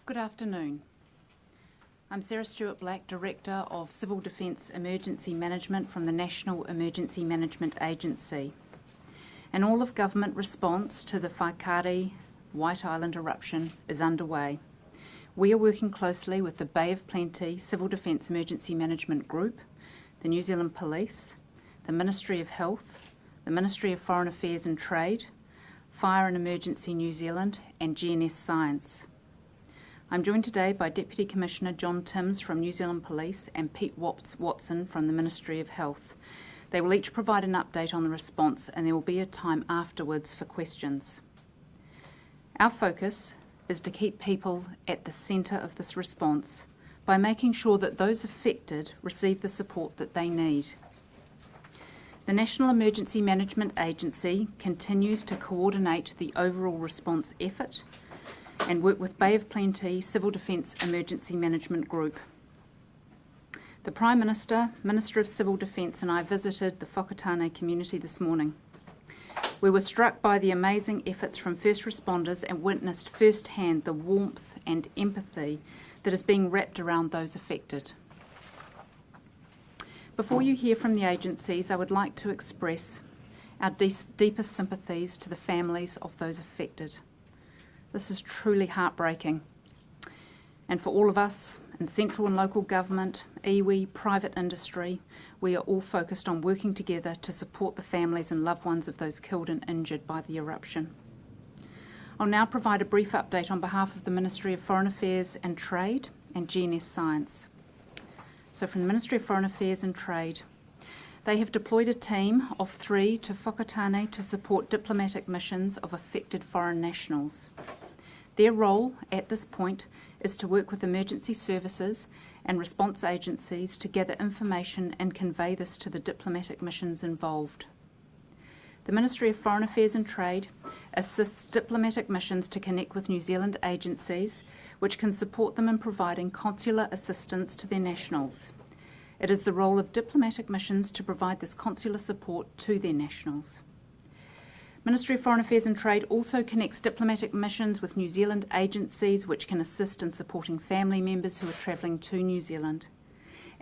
Good afternoon. I'm Sarah Stewart-Black, Director of Civil Defence Emergency Management from the National Emergency Management Agency. And all of government response to the Whakaari White Island eruption is underway. We are working closely with the Bay of Plenty Civil Defence Emergency Management Group, the New Zealand Police, the Ministry of Health, the Ministry of Foreign Affairs and Trade, Fire and Emergency New Zealand and GNS Science. I'm joined today by Deputy Commissioner John Timms from New Zealand Police and Pete Watson from the Ministry of Health. They will each provide an update on the response and there will be a time afterwards for questions. Our focus is to keep people at the centre of this response by making sure that those affected receive the support that they need. The National Emergency Management Agency continues to coordinate the overall response effort and work with Bay of Plenty Civil Defence Emergency Management Group. The Prime Minister, Minister of Civil Defence and I visited the Whakatane community this morning. We were struck by the amazing efforts from first responders and witnessed firsthand the warmth and empathy that is being wrapped around those affected. Before you hear from the agencies, I would like to express our deepest sympathies to the families of those affected. This is truly heartbreaking. And for all of us in central and local government, iwi, private industry, we are all focused on working together to support the families and loved ones of those killed and injured by the eruption. I'll now provide a brief update on behalf of the Ministry of Foreign Affairs and Trade and GNS Science. So from the Ministry of Foreign Affairs and Trade, they have deployed a team of 3 to Whakatane to support diplomatic missions of affected foreign nationals. Their role at this point is to work with emergency services and response agencies to gather information and convey this to the diplomatic missions involved. The Ministry of Foreign Affairs and Trade assists diplomatic missions to connect with New Zealand agencies which can support them in providing consular assistance to their nationals. It is the role of diplomatic missions to provide this consular support to their nationals. Ministry of Foreign Affairs and Trade also connects diplomatic missions with New Zealand agencies which can assist in supporting family members who are travelling to New Zealand,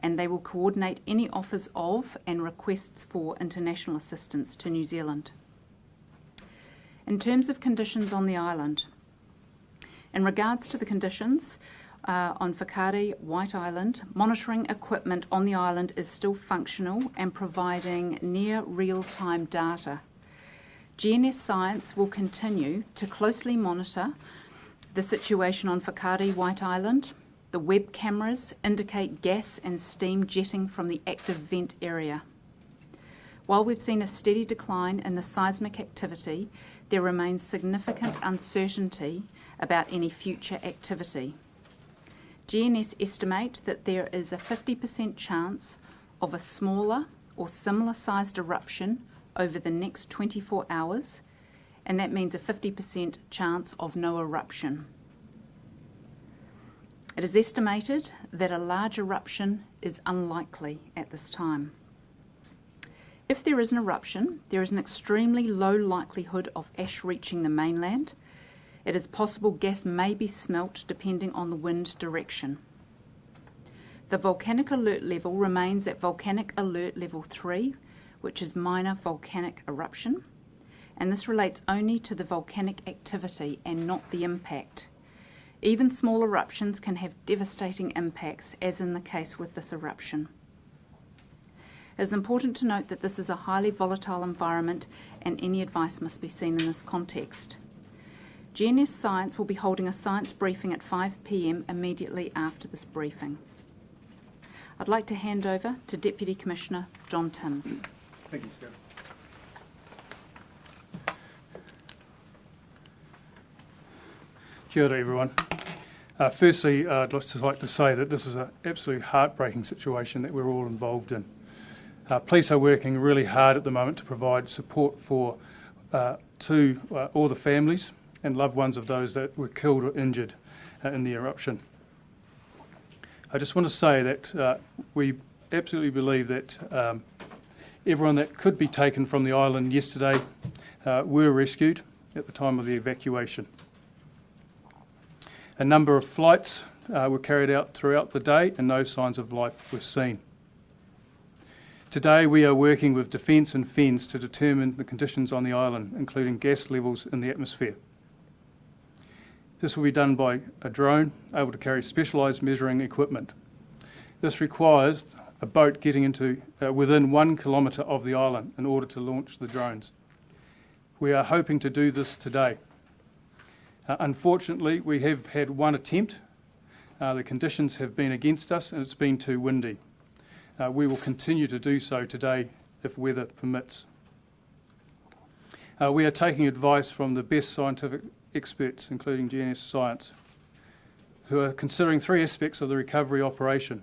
and they will coordinate any offers of and requests for international assistance to New Zealand. In terms of conditions on the island, in regards to the conditions on Whakaari White Island, monitoring equipment on the island is still functional and providing near real-time data. GNS Science will continue to closely monitor the situation on Whakaari White Island. The web cameras indicate gas and steam jetting from the active vent area. While we've seen a steady decline in the seismic activity, there remains significant uncertainty about any future activity. GNS estimate that there is a 50% chance of a smaller or similar sized eruption over the next 24 hours, and that means a 50% chance of no eruption. It is estimated that a large eruption is unlikely at this time. If there is an eruption, there is an extremely low likelihood of ash reaching the mainland. It is possible gas may be smelt depending on the wind direction. The volcanic alert level remains at volcanic alert level 3, which is minor volcanic eruption, and this relates only to the volcanic activity and not the impact. Even small eruptions can have devastating impacts, as in the case with this eruption. It is important to note that this is a highly volatile environment and any advice must be seen in this context. GNS Science will be holding a science briefing at 5 p.m. immediately after this briefing. I'd like to hand over to Deputy Commissioner John Timms. Thank you, Sarah. Kia ora, everyone. Firstly, I'd just like to say that this is an absolutely heartbreaking situation that we're all involved in. Police are working really hard at the moment to provide support for to all the families and loved ones of those that were killed or injured in the eruption. I just want to say that we absolutely believe that everyone that could be taken from the island yesterday were rescued at the time of the evacuation. A number of flights were carried out throughout the day and no signs of life were seen. Today we are working with Defence and FENS to determine the conditions on the island, including gas levels in the atmosphere. This will be done by a drone able to carry specialised measuring equipment. This requires a boat getting into within 1 kilometre of the island in order to launch the drones. We are hoping to do this today. Unfortunately, we have had one attempt. The conditions have been against us and it's been too windy. We will continue to do so today if weather permits. We are taking advice from the best scientific experts, including GNS Science, who are considering 3 aspects of the recovery operation.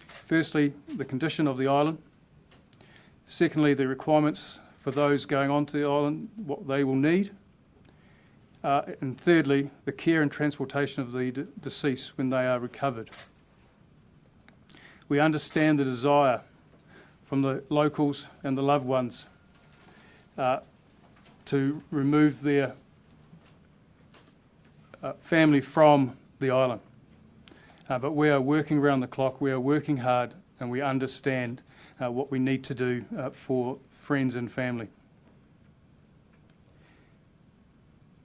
Firstly, the condition of the island. Secondly, the requirements for those going onto the island, what they will need. And thirdly, the care and transportation of the deceased when they are recovered. We understand the desire from the locals and the loved ones to remove their family from the island. But we are working around the clock, we are working hard, and we understand what we need to do for friends and family.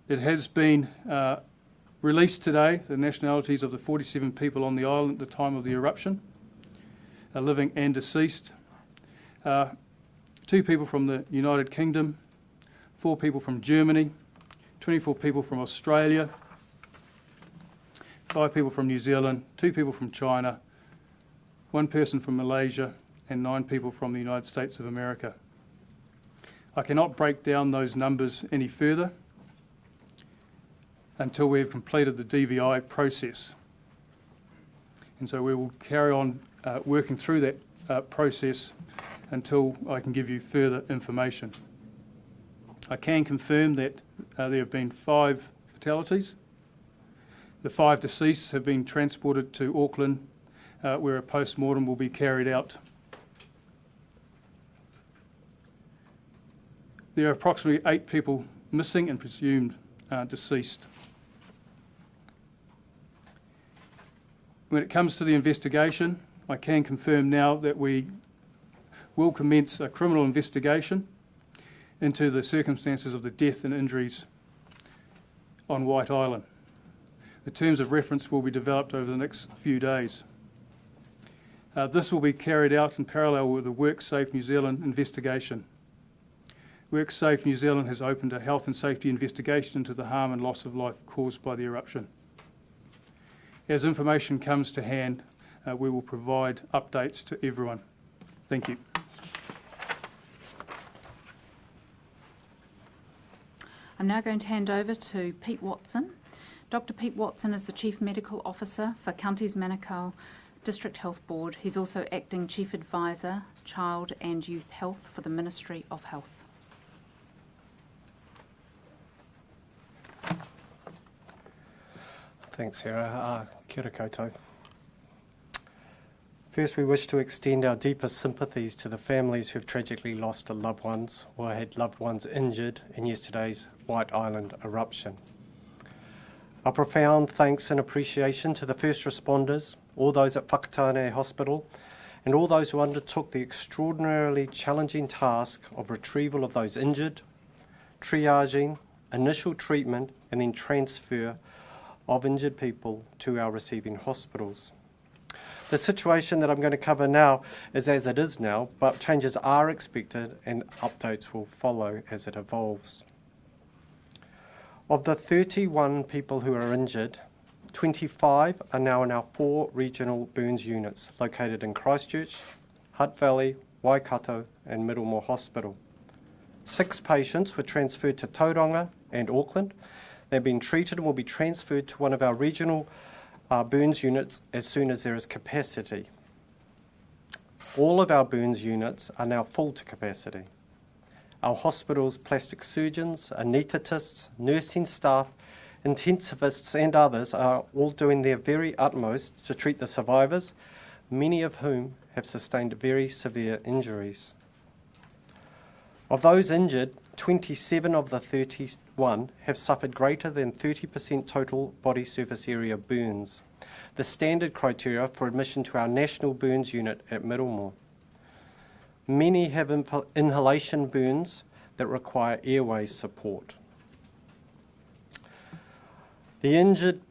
It has been released today, the nationalities of the 47 people on the island at the time of the eruption, living and deceased. 2 people from the United Kingdom, 4 people from Germany, 24 people from Australia, 5 people from New Zealand, 2 people from China, 1 person from Malaysia, and 9 people from the United States of America. I cannot break down those numbers any further until we have completed the DVI process. And so we will carry on working through that process until I can give you further information. I can confirm that there have been 5 fatalities. The 5 deceased have been transported to Auckland, where a post-mortem will be carried out. There are approximately 8 people missing and presumed deceased. When it comes to the investigation, I can confirm now that we will commence a criminal investigation into the circumstances of the death and injuries on White Island. The terms of reference will be developed over the next few days. This will be carried out in parallel with the WorkSafe New Zealand investigation. WorkSafe New Zealand has opened a health and safety investigation into the harm and loss of life caused by the eruption. As information comes to hand, we will provide updates to everyone. Thank you. I'm now going to hand over to Pete Watson. Dr. Pete Watson is the Chief Medical Officer for Counties Manukau District Health Board. He's also Acting Chief Advisor, Child and Youth Health for the Ministry of Health. Thanks, Sarah. Kia ora koutou. First, we wish to extend our deepest sympathies to the families who have tragically lost their loved ones or had loved ones injured in yesterday's White Island eruption. Our profound thanks and appreciation to the first responders, all those at Whakatane Hospital, and all those who undertook the extraordinarily challenging task of retrieval of those injured, triaging, initial treatment, and then transfer of injured people to our receiving hospitals. The situation that I'm going to cover now is as it is now, but changes are expected and updates will follow as it evolves. Of the 31 people who are injured, 25 are now in our 4 regional burns units located in Christchurch, Hutt Valley, Waikato and Middlemore Hospital. 6 patients were transferred to Tauranga and Auckland. They've been treated and will be transferred to one of our regional burns units as soon as there is capacity. All of our burns units are now full to capacity. Our hospital's plastic surgeons, anaesthetists, nursing staff, intensivists and others are all doing their very utmost to treat the survivors, many of whom have sustained very severe injuries. Of those injured, 27 of the 31 have suffered greater than 30% total body surface area burns, the standard criteria for admission to our National Burns Unit at Middlemore. Many have inhalation burns that require airway support. The injured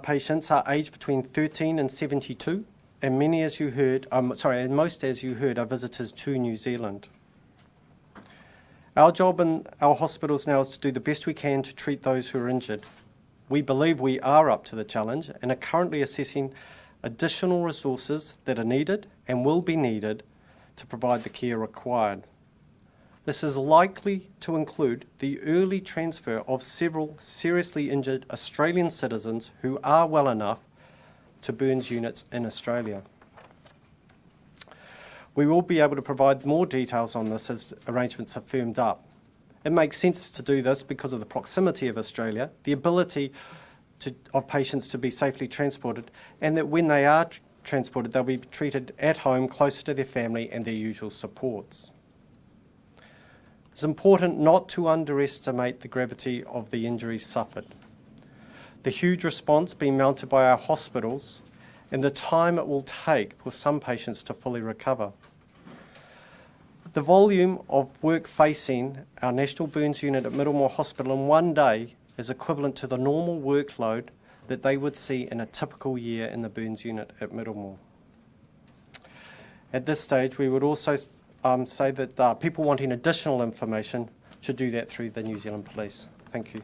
patients are aged between 13 and 72, and most as you heard, are visitors to New Zealand. Our job in our hospitals now is to do the best we can to treat those who are injured. We believe we are up to the challenge and are currently assessing additional resources that are needed and will be needed to provide the care required. This is likely to include the early transfer of several seriously injured Australian citizens who are well enough to burns units in Australia. We will be able to provide more details on this as arrangements are firmed up. It makes sense to do this because of the proximity of Australia, the ability of patients to be safely transported, and that when they are transported, they'll be treated at home, closer to their family and their usual supports. It's important not to underestimate the gravity of the injuries suffered, the huge response being mounted by our hospitals, and the time it will take for some patients to fully recover. The volume of work facing our National Burns Unit at Middlemore Hospital in one day is equivalent to the normal workload that they would see in a typical year in the Burns Unit at Middlemore. At this stage, we would also say that people wanting additional information should do that through the New Zealand Police. Thank you.